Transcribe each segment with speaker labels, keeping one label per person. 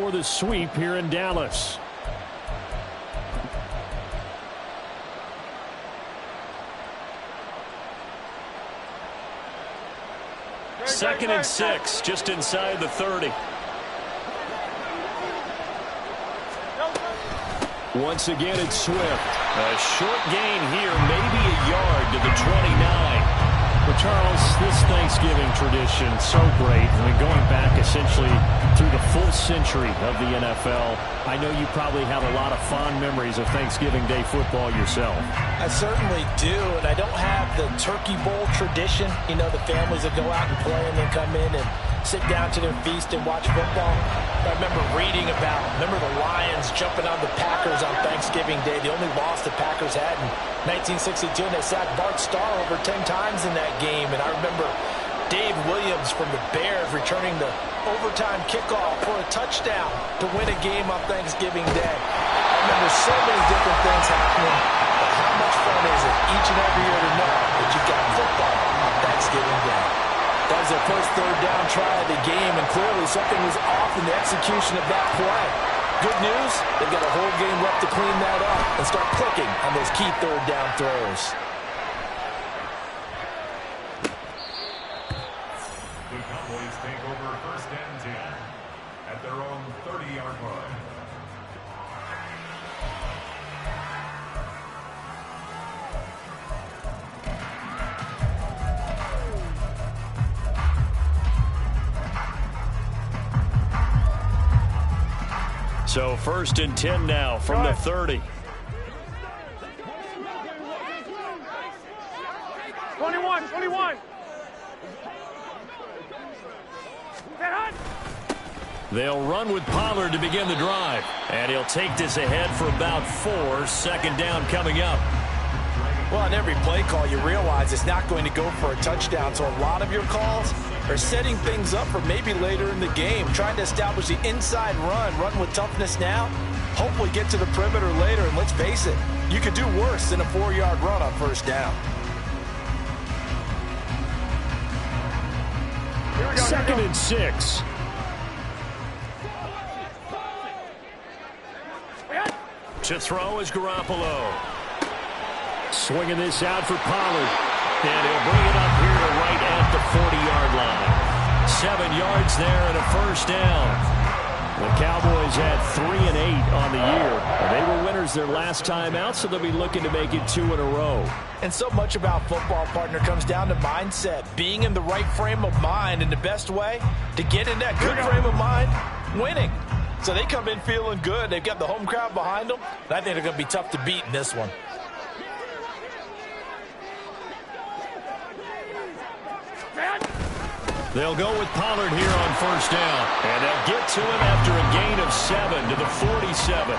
Speaker 1: for the sweep here in Dallas. Second and 6, just inside the 30. Once again, it's Swift. A short gain here, maybe a yard to the 29. Well, Charles, this Thanksgiving tradition, so great. I mean, going back essentially through the full century of the NFL, I know you probably have a lot of fond memories of Thanksgiving Day football yourself.
Speaker 2: I certainly do, and I don't have the Turkey Bowl tradition. You know, the families that go out and play and then come in and sit down to their feast and watch football. I remember reading about, the Lions jumping on the Packers on Thanksgiving Day. The only loss the Packers had in 1962, and they sacked Bart Starr over 10 times in that game. And I remember Dave Williams from the Bears returning the overtime kickoff for a touchdown to win a game on Thanksgiving Day. I remember so many different things happening, but how much fun is it each and every year to know that you've got football on Thanksgiving Day? That was their first third down try of the game, and clearly something was off in the execution of that play. Good news, they've got a whole game left to clean that up and start clicking on those key third down throws.
Speaker 3: The Cowboys take over first and 10 at their own 30-yard line.
Speaker 1: So first and 10 now from the 30.
Speaker 4: 21.
Speaker 1: They'll run with Pollard to begin the drive. And he'll take this ahead for about 4. Second down coming up.
Speaker 2: Well, on every play call, you realize it's not going to go for a touchdown. So a lot of your calls are setting things up for maybe later in the game, trying to establish the inside run with toughness now, hopefully get to the perimeter later. And let's face it, you could do worse than a 4-yard run on first down.
Speaker 1: Second and 6. To throw is Garoppolo. Swinging this out for Pollard. And he'll bring it up here to right at the 40-yard line. 7 yards there and a first down. The Cowboys had 3 and 8 on the year. They were winners their last time out, so they'll be looking to make it 2 in a row.
Speaker 2: And so much about football, partner, comes down to mindset. Being in the right frame of mind, and the best way to get in that good frame of mind, winning. So they come in feeling good. They've got the home crowd behind them. And I think they're going to be tough to beat in this one.
Speaker 1: They'll go with Pollard here on first down. And they'll get to him after a gain of 7 to the 47.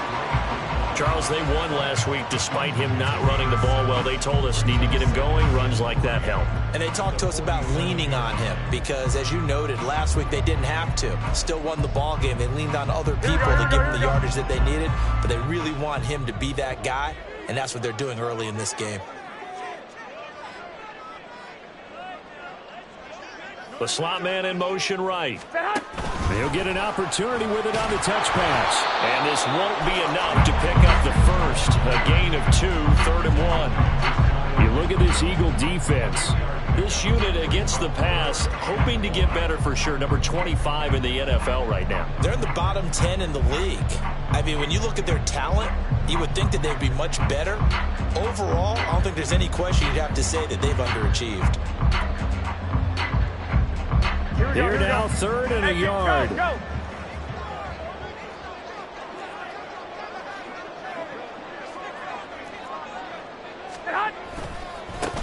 Speaker 1: Charles, they won last week despite him not running the ball well. They told us need to get him going. Runs like that help.
Speaker 2: And they talked to us about leaning on him because, as you noted, last week they didn't have to. Still won the ball game. They leaned on other people to give them the yardage that they needed, but they really want him to be that guy, and that's what they're doing early in this game.
Speaker 1: The slot man in motion right. He'll get an opportunity with it on the touch pass. And this won't be enough to pick up the first. A gain of 2, 3rd and 1. You look at this Eagle defense. This unit against the pass, hoping to get better for sure. Number 25 in the NFL right now.
Speaker 2: They're in the bottom 10 in the league. I mean, when you look at their talent, you would think that they'd be much better. Overall, I don't think there's any question you'd have to say that they've underachieved.
Speaker 1: Here now, 3rd and a yard.
Speaker 4: Go.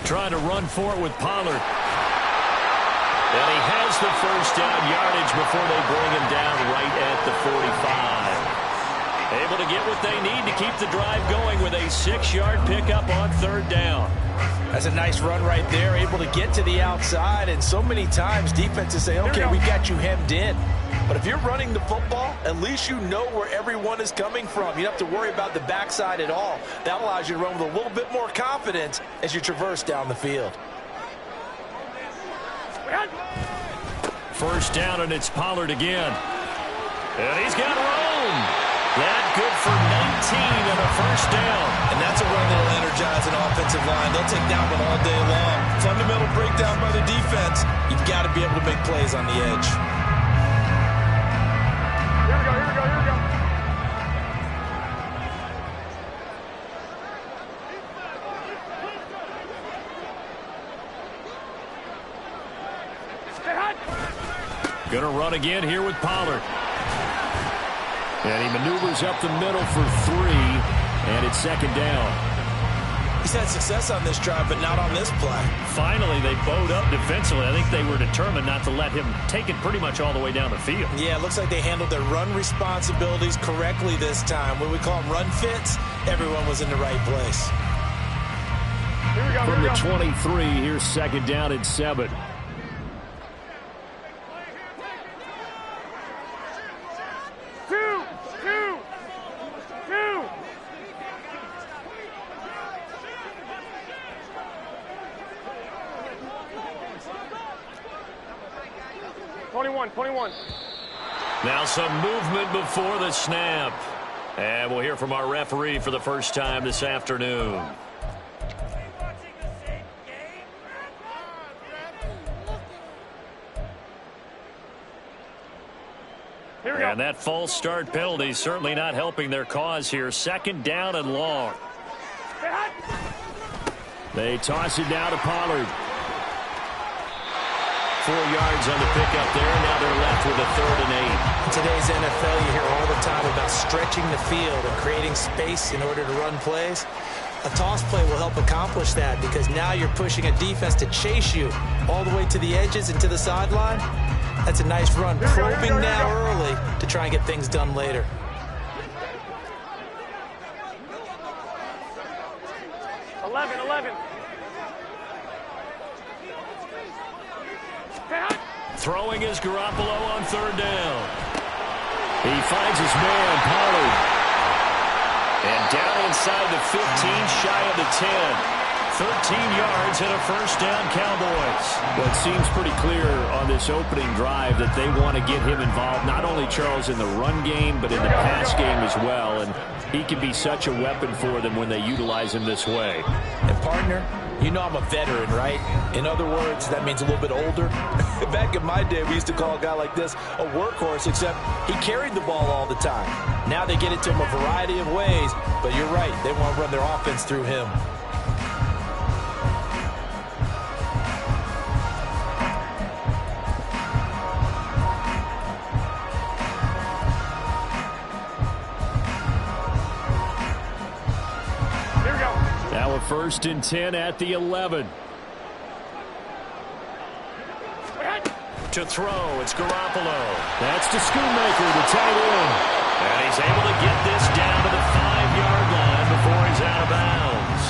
Speaker 1: Trying to run for it with Pollard. And he has the first down yardage before they bring him down right at the 45. Able to get what they need to keep the drive going with a 6-yard pickup on 3rd down.
Speaker 2: That's a nice run right there, able to get to the outside. And so many times defenses say, okay, we got you hemmed in. But if you're running the football, at least you know where everyone is coming from. You don't have to worry about the backside at all. That allows you to run with a little bit more confidence as you traverse down the field.
Speaker 1: First down, and it's Pollard again. And he's got room. first down.
Speaker 2: And that's a run that'll energize an offensive line. They'll take that one all day long. Fundamental breakdown by the defense. You've got to be able to make plays on the edge.
Speaker 4: Here we go, here we go, here we go. Stay hot.
Speaker 1: Going to run again here with Pollard. And he maneuvers up the middle for 3, and it's second down.
Speaker 2: He's had success on this drive, but not on this play.
Speaker 1: Finally, they bowed up defensively. I think they were determined not to let him take it pretty much all the way down the field.
Speaker 2: Yeah, it looks like they handled their run responsibilities correctly this time. When we call them run fits, everyone was in the right place.
Speaker 4: Here we go,
Speaker 1: From
Speaker 4: here
Speaker 1: the
Speaker 4: we go.
Speaker 1: 23, here's second down and 7.
Speaker 4: Two. 21.
Speaker 1: Now some movement before the snap. And we'll hear from our referee for the first time this afternoon.
Speaker 4: Here we go.
Speaker 1: And that false start penalty is certainly not helping their cause here. Second down and long.
Speaker 4: Stay hot.
Speaker 1: They toss it down to Pollard. 4 yards on the pickup there. Now they're left with a 3rd and 8.
Speaker 2: In today's NFL, you hear all the time about stretching the field and creating space in order to run plays. A toss play will help accomplish that because now you're pushing a defense to chase you all the way to the edges and to the sideline. That's a nice run, probing now early to try and get things done later.
Speaker 4: Eleven.
Speaker 1: Throwing is Garoppolo on 3rd down. He finds his man, Pollard. And down inside the 15, shy of the 10. 13 yards and a first down, Cowboys. Well, it seems pretty clear on this opening drive that they want to get him involved, not only, Charles, in the run game, but in the pass game as well. And he can be such a weapon for them when they utilize him this way.
Speaker 2: And, partner, you know I'm a veteran, right? In other words, that means a little bit older. Back in my day, we used to call a guy like this a workhorse, except he carried the ball all the time. Now they get it to him a variety of ways, but you're right. They want to run their offense through him.
Speaker 1: Now a 1st and 10 at the 11. To throw, it's Garoppolo. That's to Schoonmaker, the tight end. And he's able to get this down to the 5-yard line before he's out of bounds.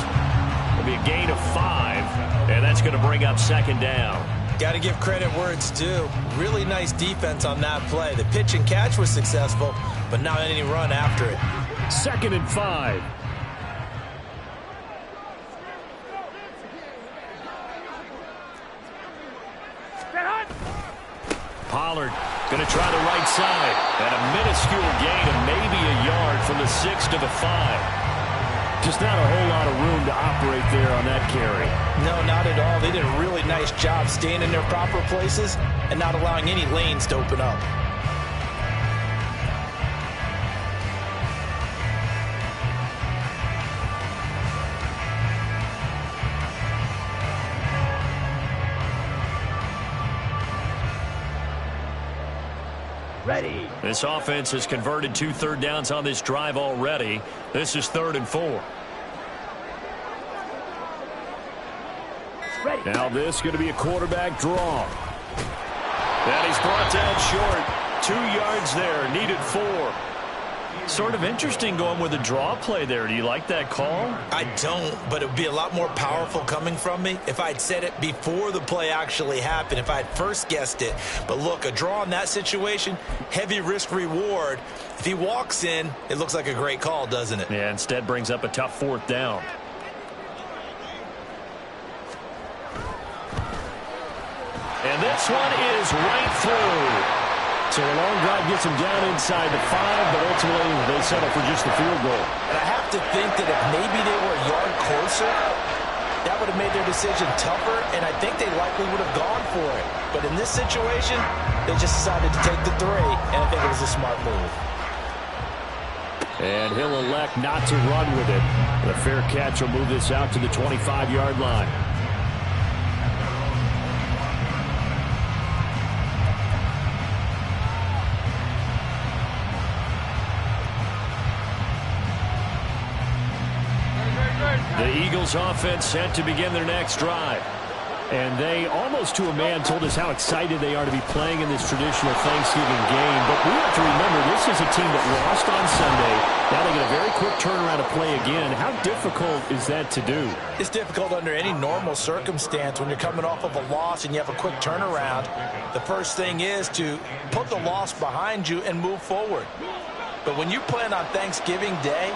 Speaker 1: It'll be a gain of 5, and that's going to bring up 2nd down.
Speaker 2: Got to give credit where it's due. Really nice defense on that play. The pitch and catch was successful, but not any run after it.
Speaker 1: 2nd and 5. Pollard going to try the right side. And a minuscule gain of maybe a yard from the 6 to the 5. Just not a whole lot of room to operate there on that carry.
Speaker 2: No, not at all. They did a really nice job staying in their proper places and not allowing any lanes to open up.
Speaker 1: Ready. This offense has converted 2 third downs on this drive already. This is 3rd and 4. Ready. Now this is going to be a quarterback draw. And he's brought down short. 2 yards there. Needed 4. Sort of interesting going with a draw play there. Do you like that call?
Speaker 2: I don't, but it would be a lot more powerful coming from me if I'd said it before the play actually happened, if I'd first guessed it. But look, a draw in that situation, heavy risk reward. If he walks in, it looks like a great call, doesn't it?
Speaker 1: Yeah, instead brings up a tough 4th down. And this one is right through. So a long drive gets them down inside the 5, but ultimately they settle for just the field goal.
Speaker 2: And I have to think that if maybe they were a yard closer, that would have made their decision tougher, and I think they likely would have gone for it. But in this situation, they just decided to take the 3, and I think it was a smart move.
Speaker 1: And he'll elect not to run with it. The fair catch will move this out to the 25-yard line. The Eagles offense set to begin their next drive. And they, almost to a man, told us how excited they are to be playing in this traditional Thanksgiving game. But we have to remember, this is a team that lost on Sunday. Now they get a very quick turnaround to play again. How difficult is that to do?
Speaker 2: It's difficult under any normal circumstance when you're coming off of a loss and you have a quick turnaround. The first thing is to put the loss behind you and move forward. But when you're playing on Thanksgiving Day,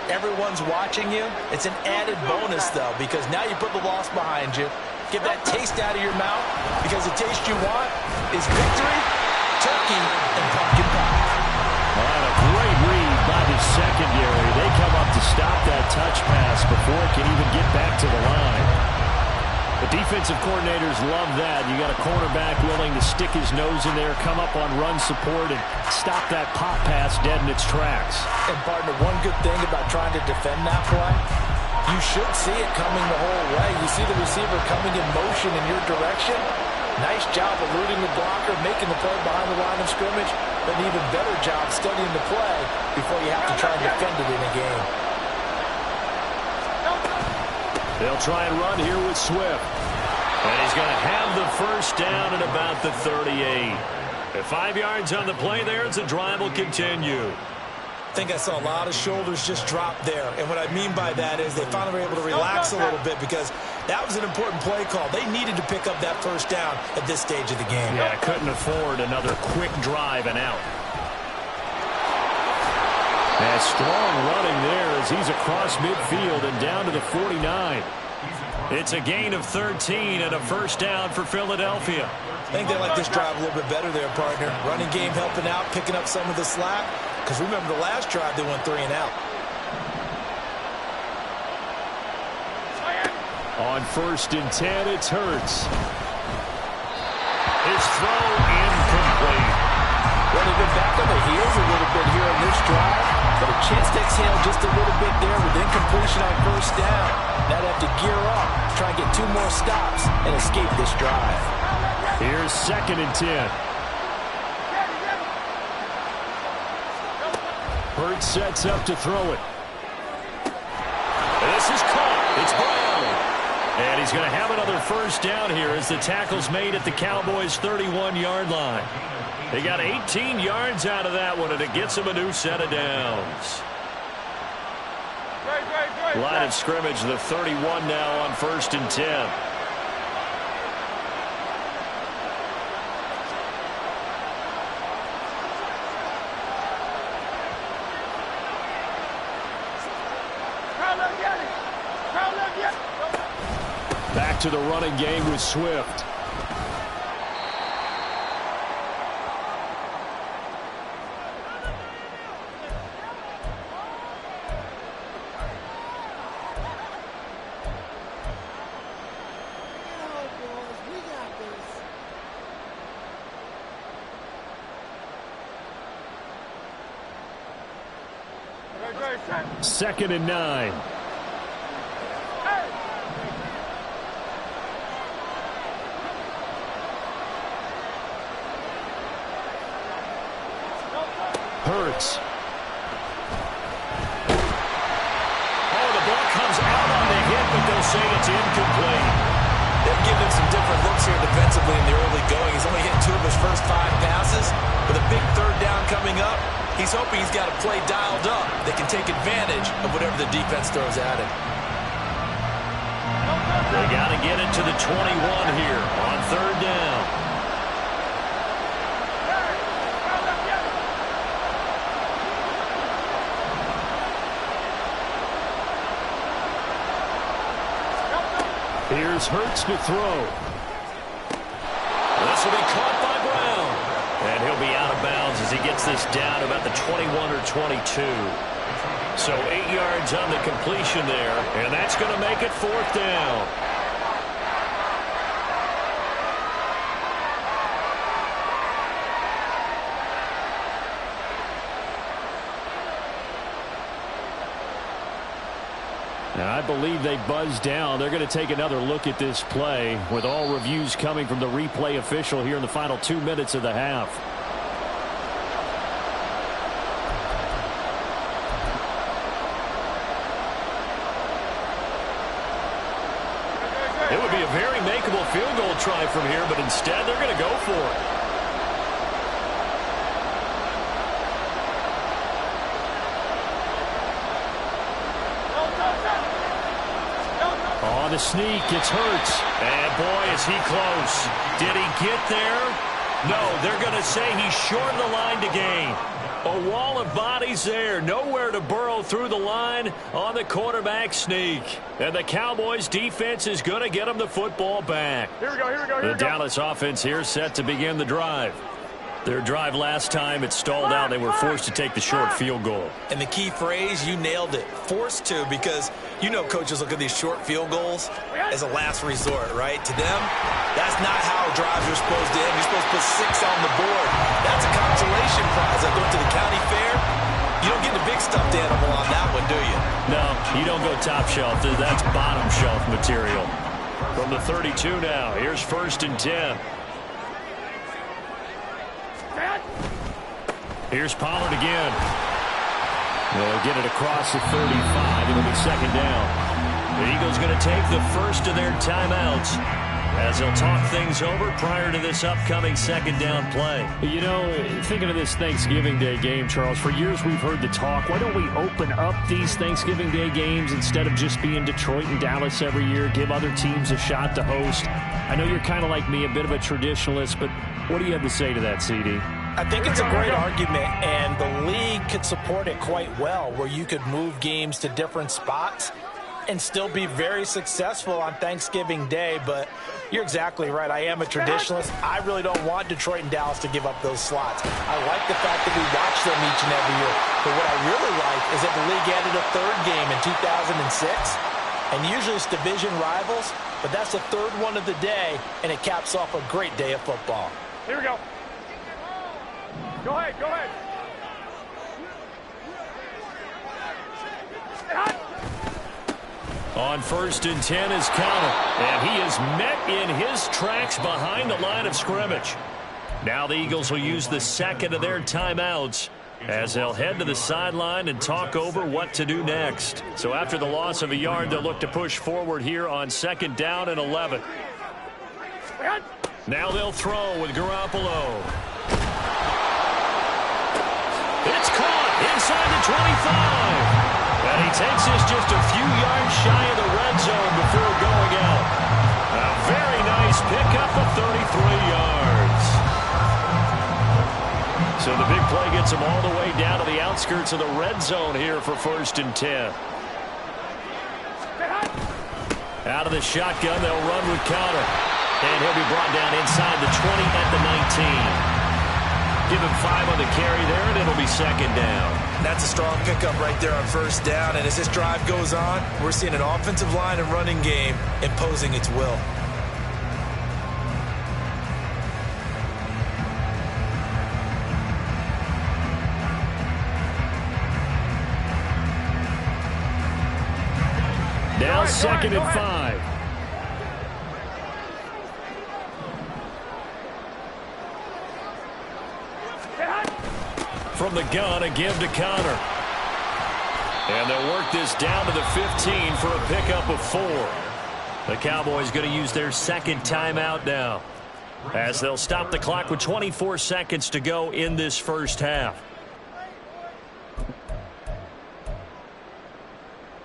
Speaker 2: everyone's watching you. It's an added bonus, though, because now you put the loss behind you. Get that taste out of your mouth, because the taste you want is victory, turkey, and pumpkin pie.
Speaker 1: And a great read by the secondary. They come up to stop that touch pass before it can even get back to the line. The defensive coordinators love that. You got a cornerback willing to stick his nose in there, come up on run support, and stop that pop pass dead in its tracks.
Speaker 2: And, partner, one good thing about trying to defend that play, you should see it coming the whole way. You see the receiver coming in motion in your direction. Nice job eluding the blocker, making the play behind the line of scrimmage, but an even better job studying the play before you have to try and defend it in a game.
Speaker 1: They'll try and run here with Swift. And he's going to have the first down at about the 38. At 5 yards on the play there, as the drive will continue.
Speaker 2: I think I saw a lot of shoulders just drop there. And what I mean by that is they finally were able to relax a little bit, because that was an important play call. They needed to pick up that first down at this stage of the game.
Speaker 1: Yeah, couldn't afford another quick drive and out. And strong running there as he's across midfield and down to the 49. It's a gain of 13 and a first down for Philadelphia.
Speaker 2: I think they like this drive a little bit better there, partner. Running game helping out, picking up some of the slack. Because remember, the last drive, they went 3 and out.
Speaker 1: On 1st and 10, it's Hurts. His throw incomplete.
Speaker 2: Well, they've been back on the heels a little bit here on this drive, but a chance to exhale just a little bit there with incompletion on first down. Now they have to gear up, try and get 2 more stops, and escape this drive.
Speaker 1: Here's 2nd and 10. Hurts sets up to throw it. This is caught. It's Brown. And he's going to have another first down here as the tackle's made at the Cowboys' 31-yard line. They got 18 yards out of that one, and it gets them a new set of downs. Line of scrimmage, the 31 now on 1st and 10. Back to the running game with Swift. Second and 9. Hurts. Oh, the ball comes out on the hit, but they'll say it's incomplete.
Speaker 2: They've given him some different looks here defensively in the early going. He's only hit 2 of his first 5 passes. With a big 3rd down coming up, he's hoping he's got a play dialed up that can take advantage of whatever the defense throws at him.
Speaker 1: They got to get it to the 21 here on 3rd down. Here's Hurts to throw. This will be caught by Brown. And he'll be out of knocks this down about the 21 or 22. So 8 yards on the completion there, and that's going to make it 4th down. I believe they buzzed down. They're going to take another look at this play with all reviews coming from the replay official here in the final 2 minutes of the half. It would be a very makeable field goal try from here, but instead they're going to go for it. On the sneak, it's Hurts. And boy, is he close. Did he get there? No, they're going to say he's short of the line to gain. A wall of bodies there. Nowhere to burrow through the line on the quarterback sneak. And the Cowboys defense is going to get him the football back.
Speaker 4: Here we go, here we go, here we go.
Speaker 1: The Dallas offense here set to begin the drive. Their drive last time, it stalled out. They were forced to take the short field goal.
Speaker 2: And the key phrase, you nailed it, forced to, because you know coaches look at these short field goals as a last resort, right? To them, that's not how drives are supposed to end. You're supposed to put 6 on the board. That's a consolation prize. I go to the county fair. You don't get the big stuffed animal on that one, do you?
Speaker 1: No, you don't go top shelf. That's bottom shelf material. From the 32 now, here's 1st and 10. Here's Pollard again. They'll get it across the 35. It'll be 2nd down. The Eagles going to take the first of their timeouts as they'll talk things over prior to this upcoming 2nd down play. You know, thinking of this Thanksgiving Day game, Charles, for years we've heard the talk, why don't we open up these Thanksgiving Day games instead of just being Detroit and Dallas every year, give other teams a shot to host? I know you're kind of like me, a bit of a traditionalist, but what do you have to say to that, CD?
Speaker 2: I think it's a great argument, and the league could support it quite well, where you could move games to different spots and still be very successful on Thanksgiving Day. But you're exactly right. I am a traditionalist. I really don't want Detroit and Dallas to give up those slots. I like the fact that we watch them each and every year. But what I really like is that the league added a 3rd game in 2006. And usually it's division rivals, but that's the 3rd one of the day, and it caps off a great day of football.
Speaker 4: Here we go. Go ahead, go ahead.
Speaker 1: On 1st and 10 is Conner, and he is met in his tracks behind the line of scrimmage. Now the Eagles will use the 2nd of their timeouts as they'll head to the sideline and talk over what to do next. So after the loss of a yard, they'll look to push forward here on 2nd down and 11. Now they'll throw with Garoppolo. It's caught inside the 25. And he takes this just a few yards shy of the red zone before going out. A very nice pickup of 33 yards. So the big play gets him all the way down to the outskirts of the red zone here for 1st and 10. Out of the shotgun, they'll run with Conner. And he'll be brought down inside the 20 at the 19. Give him 5 on the carry there, and it'll be 2nd down.
Speaker 2: That's a strong pickup right there on 1st down. And as this drive goes on, we're seeing an offensive line and running game imposing its will.
Speaker 1: Now 2nd and 5. From the gun, a give to Conner. And they'll work this down to the 15 for a pickup of 4. The Cowboys going to use their 2nd timeout now, as they'll stop the clock with 24 seconds to go in this first half.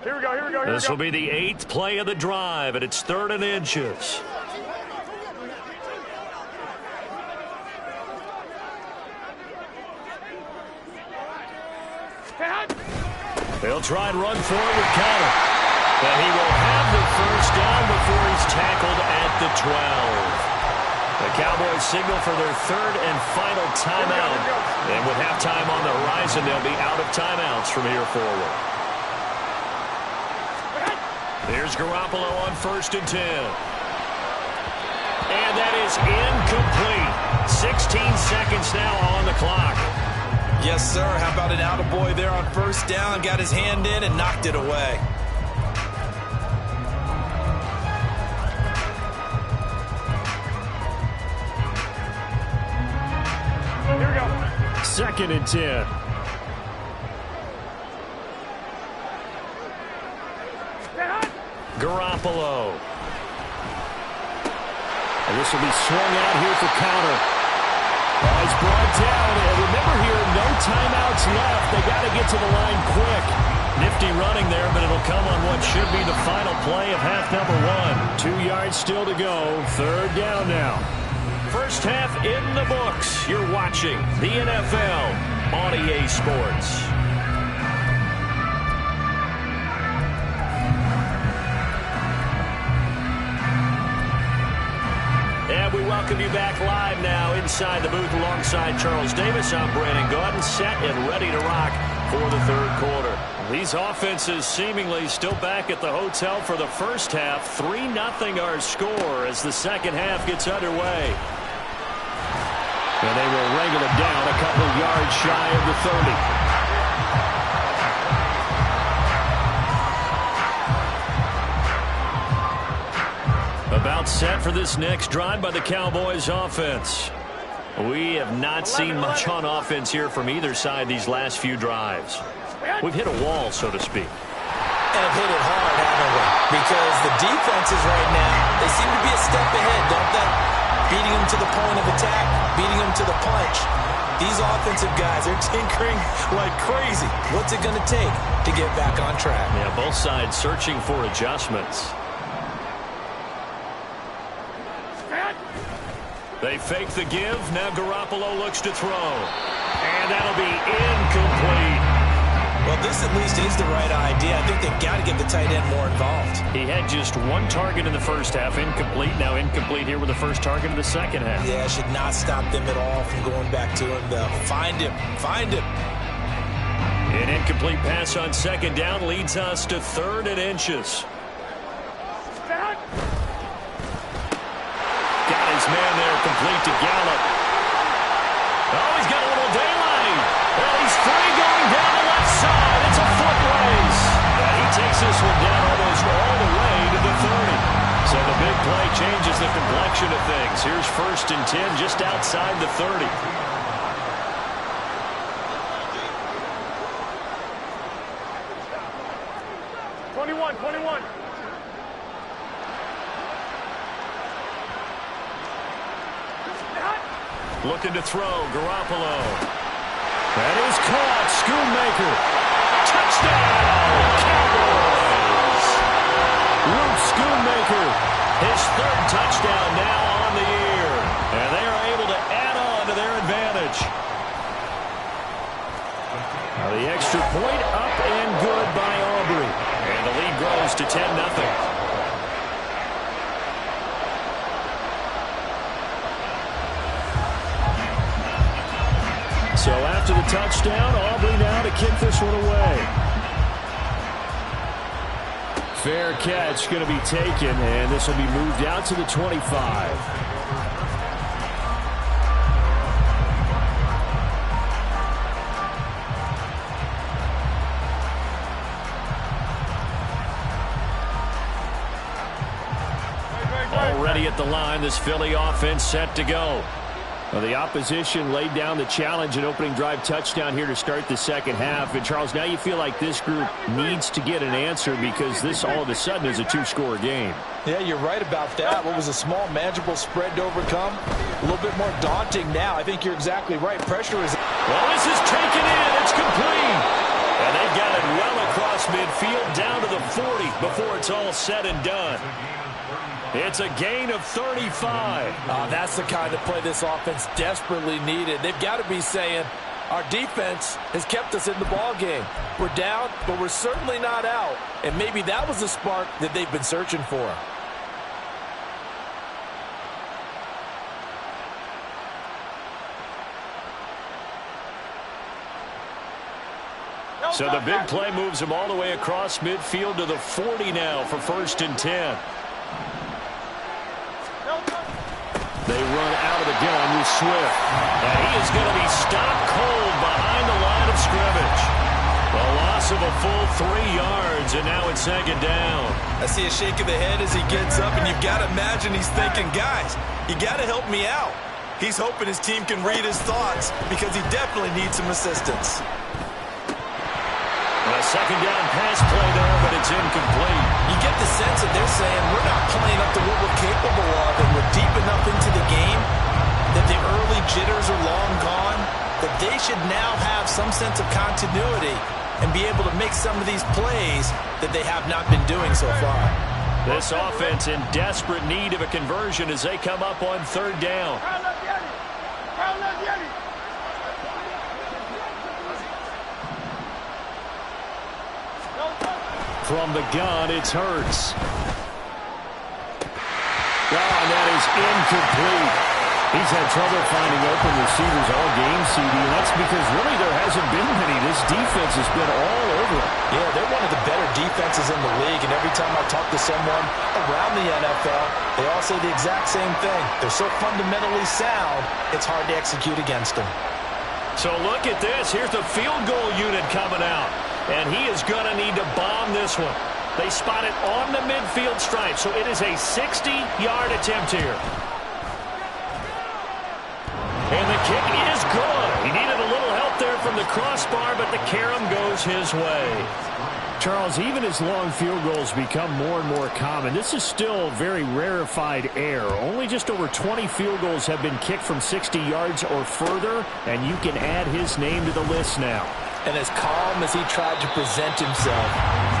Speaker 4: Here we go, here we go, here we go.
Speaker 1: This will be the 8th play of the drive, and it's 3rd and inches. They'll try and run forward with Conner. But he will have the 1st down before he's tackled at the 12. The Cowboys signal for their third and final timeout. And with halftime on the horizon, they'll be out of timeouts from here forward. Here's Garoppolo on 1st and 10. And that is incomplete. 16 seconds now on the clock.
Speaker 2: Yes, sir. How about an attaboy there on 1st down? Got his hand in and knocked it away.
Speaker 4: Here we go.
Speaker 1: 2nd and 10. Garoppolo. And this will be swung out here for counter. He's brought down. And remember here, no timeouts left. They got to get to the line quick. Nifty running there, but it'll come on what should be the final play of half number 1. 2 yards still to go. 3rd down now. First half in the books. You're watching the NFL on EA Sports. And we welcome you back live now inside the booth alongside Charles Davis. I'm Brandon Gaudin, set and ready to rock for the 3rd quarter. These offenses seemingly still back at the hotel for the first half. 3-0 our score as the second half gets underway. And they will wrangle it down a couple yards shy of the 30. About set for this next drive by the Cowboys offense. We have not seen much on offense here from either side these last few drives. We've hit a wall, so to speak.
Speaker 2: And have hit it hard, haven't we? Because the defenses right now, they seem to be a step ahead, don't they? Beating them to the point of attack, beating them to the punch. These offensive guys are tinkering like crazy. What's it going to take to get back on track?
Speaker 1: Yeah, both sides searching for adjustments. They fake the give. Now Garoppolo looks to throw. And that'll be incomplete.
Speaker 2: Well, this at least is the right idea. I think they've got to get the tight end more involved.
Speaker 1: He had just 1 target in the first half. Incomplete. Now incomplete here with the first target in the second half.
Speaker 2: Yeah, should not stop them at all from going back to him, though. Find him. Find him.
Speaker 1: An incomplete pass on 2nd down leads us to 3rd and inches. Got his man there, complete to Gallup. Oh, he's got a little daylight. Well, he's free going down the left side. It's a foot race. And he takes this one down almost all the way to the 30. So the big play changes the complexion of things. Here's 1st and 10 just outside the 30. Looking to throw, Garoppolo. That is caught, Schoonmaker. Touchdown, Cowboys! Luke Schoonmaker, his 3rd touchdown now on the year. And they are able to add on to their advantage. Now the extra point up and good by Aubrey. And the lead grows to 10-0. So after the touchdown, Aubrey now to kick this one away. Fair catch going to be taken, and this will be moved out to the 25. Already at the line, this Philly offense set to go. Well, the opposition laid down the challenge, an opening drive touchdown here to start the second half. And, Charles, now you feel like this group needs to get an answer because this all of a sudden is a 2-score game.
Speaker 2: Yeah, you're right about that. What was a small, manageable spread to overcome? A little bit more daunting now. I think you're exactly right. Pressure is...
Speaker 1: Well, this is taken in. It's complete. And they've got it well across midfield down to the 40 before it's all said and done. It's a gain of 35.
Speaker 2: That's the kind of play this offense desperately needed. They've got to be saying, our defense has kept us in the ball game. We're down, but we're certainly not out. And maybe that was the spark that they've been searching for.
Speaker 1: So the big play moves him all the way across midfield to the 40 now for 1st and 10. They run out of the gun with Swift. And he is going to be stopped cold behind the line of scrimmage. A loss of a full 3 yards, and now it's 2nd down.
Speaker 2: I see a shake of the head as he gets up, and you've got to imagine he's thinking, guys, you got to help me out. He's hoping his team can read his thoughts because he definitely needs some assistance.
Speaker 1: A 2nd down pass play there, but it's incomplete.
Speaker 2: You get the sense that they're saying we're not playing up to what we're capable of, and we're deep enough into the game that the early jitters are long gone, that they should now have some sense of continuity and be able to make some of these plays that they have not been doing so far.
Speaker 1: This offense in desperate need of a conversion as they come up on 3rd down. From the gun, it's Hurts. And that is incomplete. He's had trouble finding open receivers all game, CD, and that's because really there hasn't been many. This defense has been all over it.
Speaker 2: Yeah, they're one of the better defenses in the league, and every time I talk to someone around the NFL, they all say the exact same thing. They're so fundamentally sound, it's hard to execute against them.
Speaker 1: So look at this. Here's the field goal unit coming out, and he is going to need to bomb this one. They spot it on the midfield stripe, so it is a 60-yard attempt here. And the kick is good. He needed a little help there from the crossbar, but the carom goes his way. Charles, even as long field goals become more and more common, this is still very rarefied air. Only just over 20 field goals have been kicked from 60 yards or further, and you can add his name to the list now.
Speaker 2: And as calm as he tried to present himself,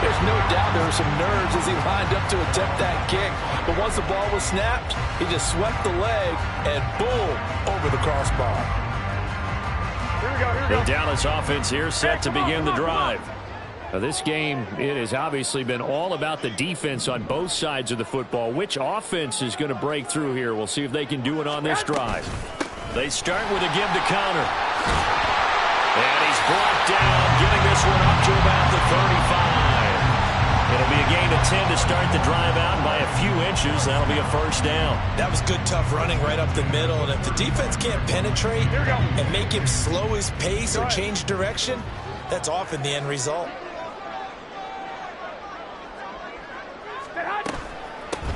Speaker 2: there's no doubt there were some nerves as he lined up to attempt that kick. But once the ball was snapped, he just swept the leg and boom, over the crossbar.
Speaker 4: Here we go.
Speaker 1: The Dallas offense here set to begin the drive. Now this game, it has obviously been all about the defense on both sides of the football. Which offense is going to break through here? We'll see if they can do it on this drive. They start with a give to counter. And he's brought down, getting this one up to about the 35. It'll be a gain of 10 to start the drive out by a few inches. That'll be a 1st down.
Speaker 2: That was good, tough running right up the middle. And if the defense can't penetrate and make him slow his pace or change direction, that's often the end result.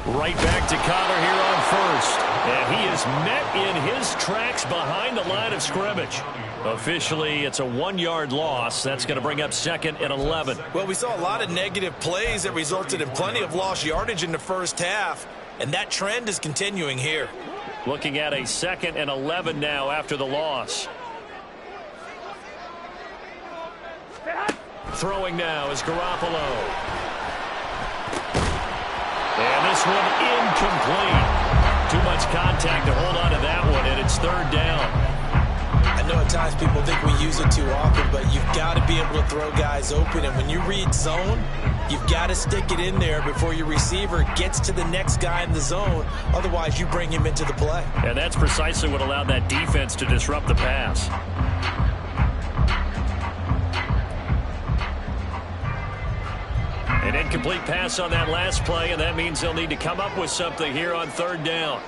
Speaker 1: Right back to Conner here on 1st. And he is met in his tracks behind the line of scrimmage. Officially, it's a 1-yard loss. That's going to bring up 2nd and 11.
Speaker 2: Well, we saw a lot of negative plays that resulted in plenty of lost yardage in the first half, and that trend is continuing here.
Speaker 1: Looking at a 2nd and 11 now after the loss. Throwing now is Garoppolo. And this one incomplete. Too much contact to hold on to that one, and it's 3rd down.
Speaker 2: I know at times people think we use it too often, but you've got to be able to throw guys open. And when you read zone, you've got to stick it in there before your receiver gets to the next guy in the zone. Otherwise, you bring him into the play.
Speaker 1: And that's precisely what allowed that defense to disrupt the pass. An incomplete pass on that last play, and that means they'll need to come up with something here on 3rd down.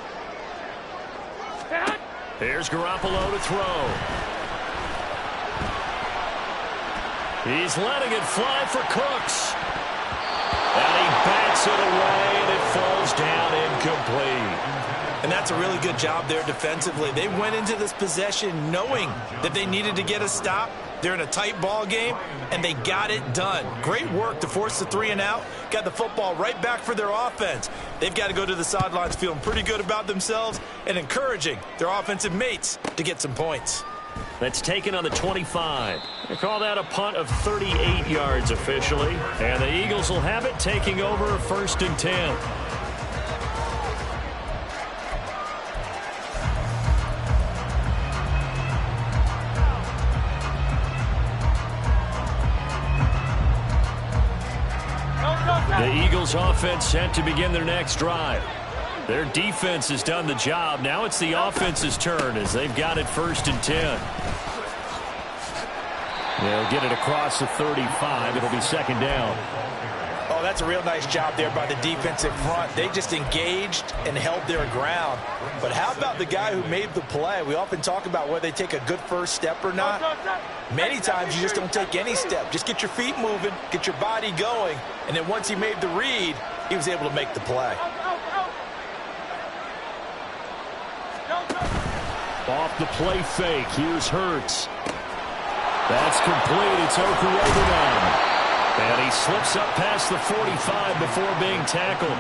Speaker 1: Here's Garoppolo to throw. He's letting it fly for Cooks. And he bats it away, and it falls down incomplete.
Speaker 2: And that's a really good job there defensively. They went into this possession knowing that they needed to get a stop. They're in a tight ball game, and they got it done. Great work to force the 3 and out. Got the football right back for their offense. They've got to go to the sidelines feeling pretty good about themselves and encouraging their offensive mates to get some points.
Speaker 1: That's taken on the 25. They call that a punt of 38 yards officially. And the Eagles will have it, taking over 1st and 10. The Eagles offense set to begin their next drive. Their defense has done the job. Now it's the offense's turn as they've got it 1st and 10. They'll get it across the 35. It'll be second down.
Speaker 2: Oh, that's a real nice job there by the defensive front. They just engaged and held their ground. But how about the guy who made the play? We often talk about whether they take a good first step or not. Many times you just don't take any step. Just get your feet moving, get your body going, and then once he made the read, he was able to make the play.
Speaker 1: Off the play fake, here's Hurts. That's complete. It's Okurobunan. And he slips up past the 45 before being tackled.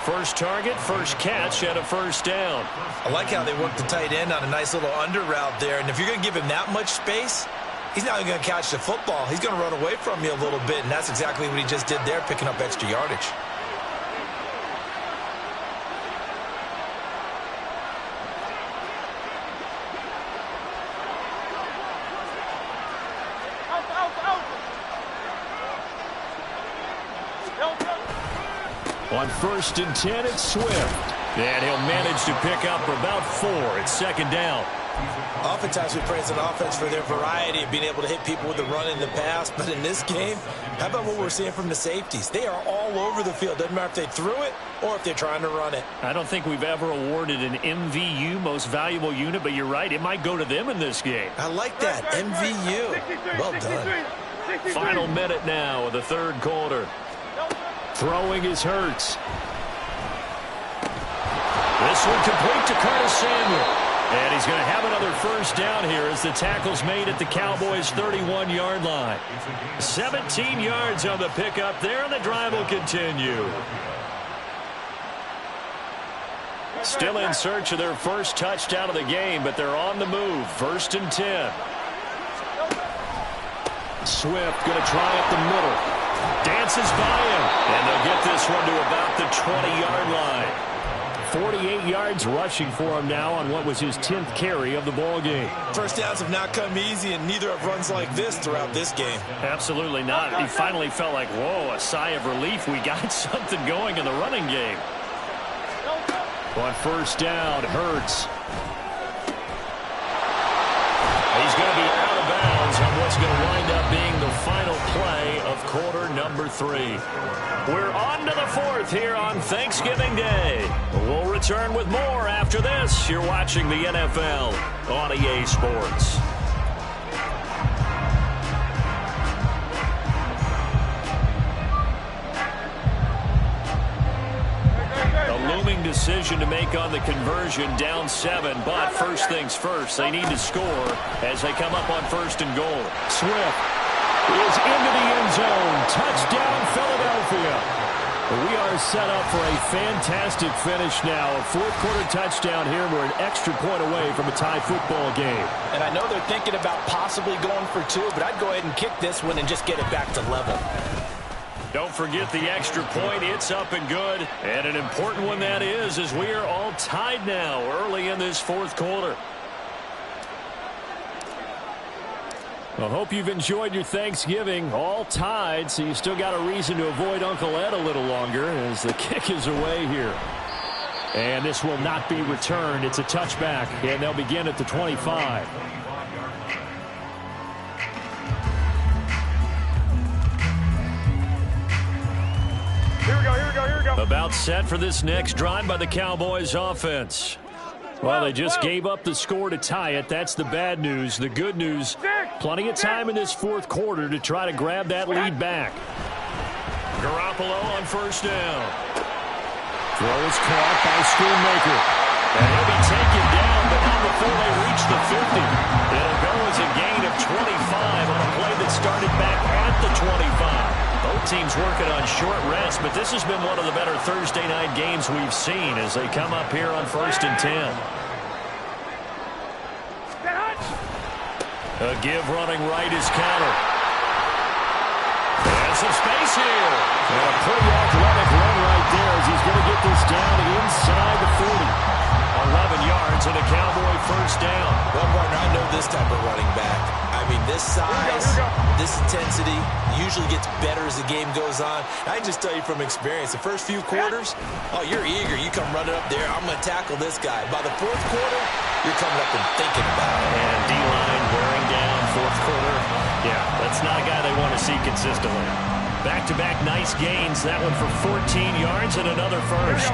Speaker 1: First target, first catch, and a first down.
Speaker 2: I like how they work the tight end on a nice little under route there. And if you're going to give him that much space, he's not even going to catch the football. He's going to run away from you a little bit, and that's exactly what he just did there, picking up extra yardage.
Speaker 1: On 1st and 10, it's Swift. And he'll manage to pick up about 4. It's second down.
Speaker 2: Oftentimes we praise an offense for their variety of being able to hit people with the run in the pass. But in this game, how about what we're seeing from the safeties? They are all over the field. Doesn't matter if they threw it or if they're trying to run it.
Speaker 1: I don't think we've ever awarded an MVU, most valuable unit, but you're right. It might go to them in this game.
Speaker 2: I like that. MVU. Well done.
Speaker 1: Final minute now of the third quarter. Throwing is Hurts. This one complete to Curtis Samuel. And he's going to have another first down here as the tackle's made at the Cowboys' 31-yard line. 17 yards on the pickup there, and the drive will continue. Still in search of their first touchdown of the game, but they're on the move. 1st and 10. Swift going to try up the middle. Dances by him, and they'll get this one to about the 20-yard line. 48 yards rushing for him now on what was his 10th carry of the ball game.
Speaker 2: First downs have not come easy, and neither have runs like this throughout this game.
Speaker 1: Absolutely not. He finally felt like, whoa, a sigh of relief. We got something going in the running game. On 1st down, Hurts. He's going to be out of bounds on what's going to wind up being the final play of quarter number 3. We're on to the 4th here on Thanksgiving Day. We'll return with more after this. You're watching the NFL on EA Sports. Looming decision to make on the conversion, down 7, but first things first, they need to score as they come up on 1st and goal. Swift is into the end zone. Touchdown, Philadelphia. We are set up for a fantastic finish now. A 4th-quarter touchdown here. We're an extra point away from a tie football game.
Speaker 2: And I know they're thinking about possibly going for 2, but I'd go ahead and kick this one and just get it back to level.
Speaker 1: Don't forget the extra point. It's up and good. And an important one that is, as we are all tied now early in this 4th quarter. I hope you've enjoyed your Thanksgiving. All tied, so you still got a reason to avoid Uncle Ed a little longer as the kick is away here. And this will not be returned. It's a touchback, and they'll begin at the 25.
Speaker 4: Here we go.
Speaker 1: About set for this next drive by the Cowboys offense. Well, they just gave up the score to tie it. That's the bad news. The good news, plenty of time in this 4th quarter to try to grab that lead back. Garoppolo on 1st down. Throw is caught by Schoonmaker. And he'll be taken down, but not before they reach the 50. It'll go as a gain of 25 on a play that started back at the 25. Both teams working on short rest, but this has been one of the better Thursday night games we've seen as they come up here on 1st and 10. A give running right is counter. There's some space here. And a pretty athletic run right there as he's going to get this down inside the 40. 11 yards and a Cowboy first down.
Speaker 2: Well, partner, I know this type of running back. I mean, this size, this intensity usually gets better as the game goes on. I can just tell you from experience, the first few quarters, oh, you're eager. You come running up there. I'm going to tackle this guy. By the 4th quarter, you're coming up and thinking about it.
Speaker 1: And D-line wearing down 4th quarter. That's not a guy they want to see consistently. Back-to-back nice gains. That one for 14 yards and another first.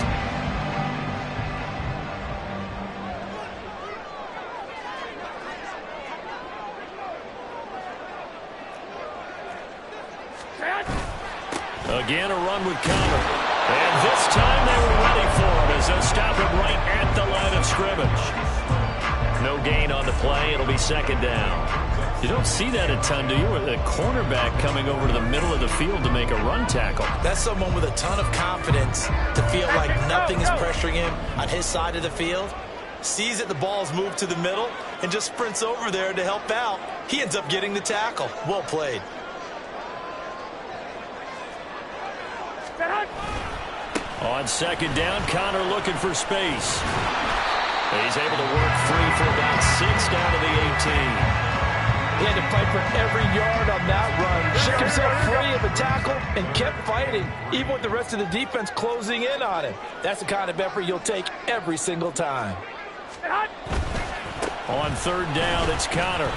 Speaker 1: Again, a run with Connor. And this time they were ready for him as they'll stop him right at the line of scrimmage. No gain on the play. It'll be second down. You don't see that a ton, do you? With a cornerback coming over to the middle of the field to make a run tackle.
Speaker 2: That's someone with a ton of confidence to feel like nothing is pressuring him on his side of the field. Sees that the ball's moved to the middle and just sprints over there to help out. He ends up getting the tackle. Well played.
Speaker 1: On second down, Connor looking for space. He's able to work free for about 6 down to the 18.
Speaker 2: He had to fight for every yard on that run. Shook himself free of a tackle and kept fighting, even with the rest of the defense closing in on him. That's the kind of effort you'll take every single time.
Speaker 1: On third down, it's Connor.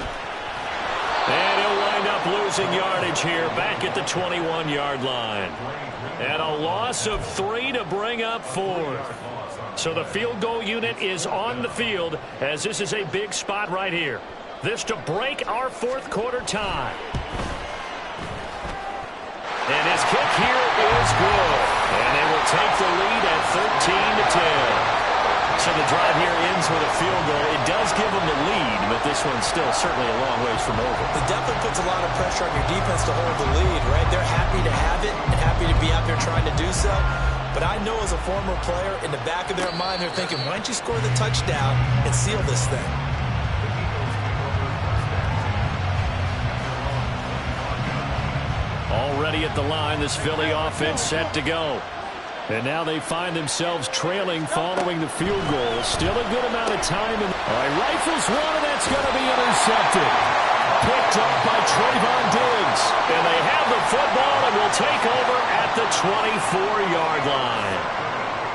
Speaker 1: And he'll wind up losing yardage here, back at the 21-yard line. And a loss of 3 to bring up 4. So the field goal unit is on the field as this is a big spot right here. This to break our fourth quarter tie. And his kick here is good. And they will take the lead at 13-10. So the drive here ends with a field goal. It does give them the lead, but this one's still certainly a long ways from over.
Speaker 2: It definitely puts a lot of pressure on your defense to hold the lead, right? They're happy to have it and happy to be out there trying to do so. But I know as a former player, in the back of their mind, they're thinking, why don't you score the touchdown and seal this thing?
Speaker 1: Already at the line, this Philly offense set to go. And now they find themselves trailing following the field goal. Still a good amount of time. All right, rifles one, and that's going to be intercepted. Picked up by Trayvon Diggs. And they have the football and will take over at the 24-yard line.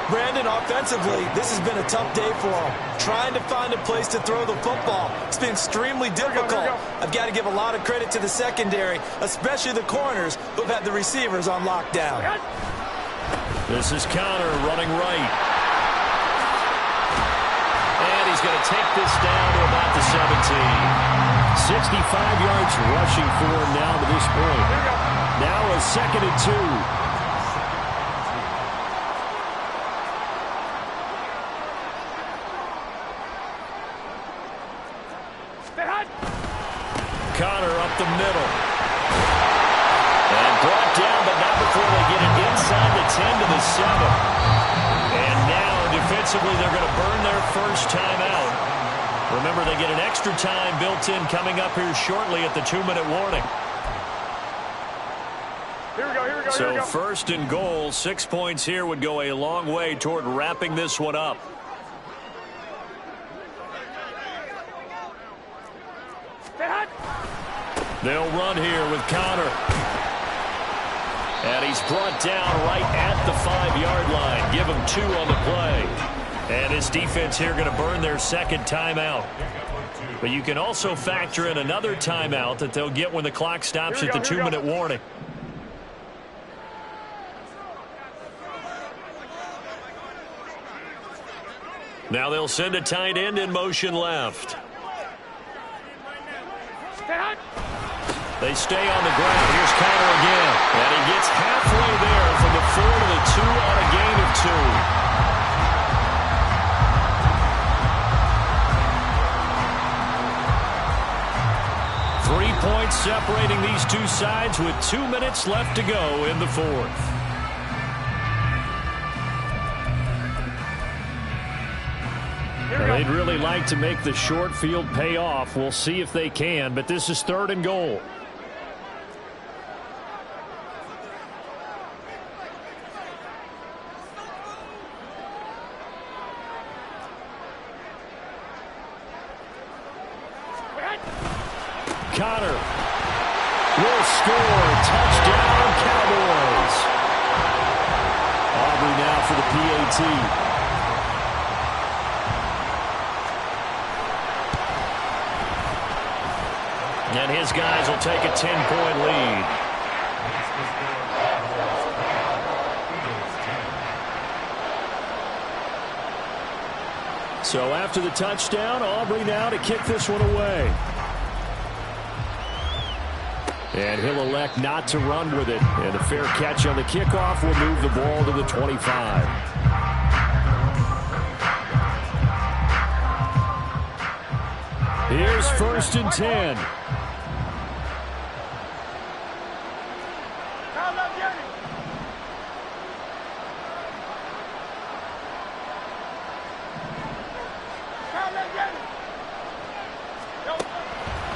Speaker 2: Brandon, offensively, this has been a tough day for them. Trying to find a place to throw the football. It's been extremely difficult. I've got to give a lot of credit to the secondary, especially the corners who've had the receivers on lockdown.
Speaker 1: This is Connor running right. And he's going to take this down to about the 17. 65 yards rushing for him now to this point. Now a 2nd and 2. Connor up the middle. And brought down, but not before they get it inside the 10 to the 7. And now, defensively, they're going to burn their first timeout. Remember, they get an extra time built in coming up here shortly at the 2-minute warning.
Speaker 4: Here we go.
Speaker 1: So first and goal, 6 points here would go a long way toward wrapping this one up. They'll run here with Connor. And he's brought down right at the 5-yard line. Give him 2 on the play. And his defense here going to burn their second timeout. But you can also factor in another timeout that they'll get when the clock stops at the 2-minute warning. Now they'll send a tight end in motion left. They stay on the ground. Here's Connor again. And he gets halfway there from the 4 to the 2 on a gain of 2. 3 points separating these two sides with 2 minutes left to go in the fourth. They'd really like to make the short field pay off. We'll see if they can, but this is 3rd and goal. Connor will score. Touchdown, Cowboys. Aubrey now for the PAT. And his guys will take a 10-point lead. So after the touchdown, Aubrey now to kick this one away. And he'll elect not to run with it. And a fair catch on the kickoff will move the ball to the 25. Here's 1st and 10.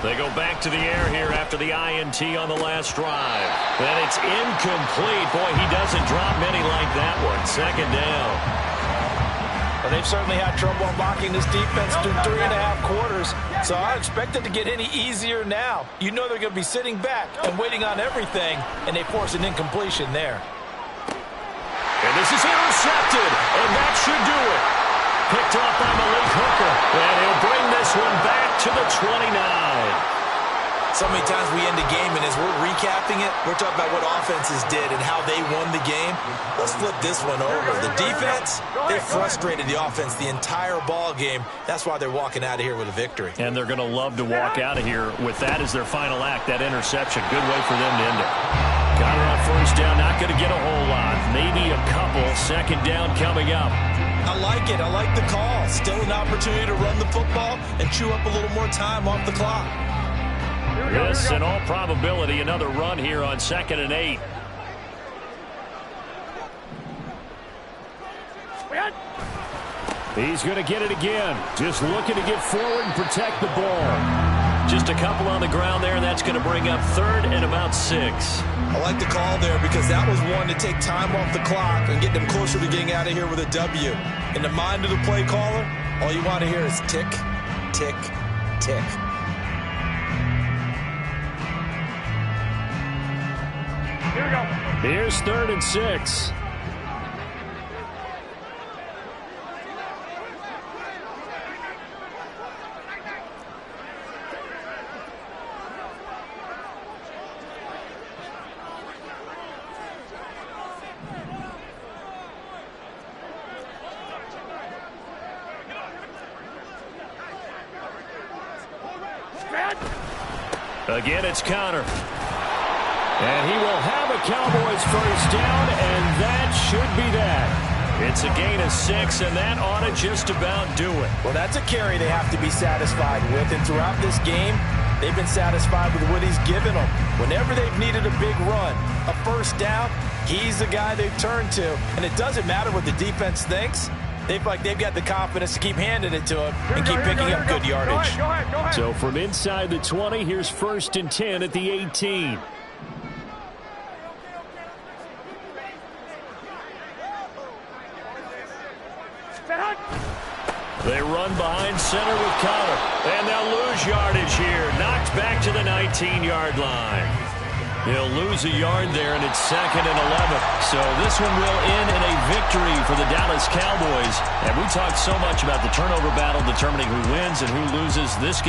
Speaker 1: They go back to the air here after the INT on the last drive. And it's incomplete. Boy, he doesn't drop many like that one. 2nd down.
Speaker 2: Well, they've certainly had trouble unlocking this defense through 3.5 quarters, so I expect it to get any easier now. You know they're going to be sitting back and waiting on everything, and they force an incompletion there.
Speaker 1: And this is intercepted, and that should do it. Picked off by Malik Hooker, and he'll bring this one back to the 29.
Speaker 2: So many times we end the game, and as we're recapping it, we're talking about what offenses did and how they won the game. Let's flip this one over. The defense, they frustrated the offense the entire ball game. That's why they're walking out of here with a victory.
Speaker 1: And they're going to love to walk out of here with that as their final act, that interception. Good way for them to end it. Got it on 1st down, not going to get a whole lot. Maybe a couple. 2nd down coming up.
Speaker 2: I like it. I like the call. Still an opportunity to run the football and chew up a little more time off the clock.
Speaker 1: Yes, in all probability, another run here on 2nd and 8. He's going to get it again. Just looking to get forward and protect the ball. Just a couple on the ground there, and that's going to bring up 3rd and about 6.
Speaker 2: I like the call there because that was one to take time off the clock and get them closer to getting out of here with a W. In the mind of the play caller, all you want to hear is tick, tick, tick.
Speaker 4: Here we go.
Speaker 1: Here's 3rd and 6. Again, it's Conner. And he will have a Cowboys 1st down, and that should be that. It's a gain of 6, and that ought to just about do it.
Speaker 2: Well, that's a carry they have to be satisfied with, and throughout this game, they've been satisfied with what he's given them. Whenever they've needed a big run, a 1st down, he's the guy they've turned to, and it doesn't matter what the defense thinks. They've got the confidence to keep handing it to him and keep picking up good yardage.
Speaker 4: Go ahead.
Speaker 1: So from inside the 20, here's 1st and 10 at the 18. They run behind center with Conner, and they'll lose yardage here. Knocked back to the 19-yard line. He'll lose a yard there, and it's 2nd and 11. So this one will end in a victory for the Dallas Cowboys. And we talked so much about the turnover battle determining who wins and who loses this game.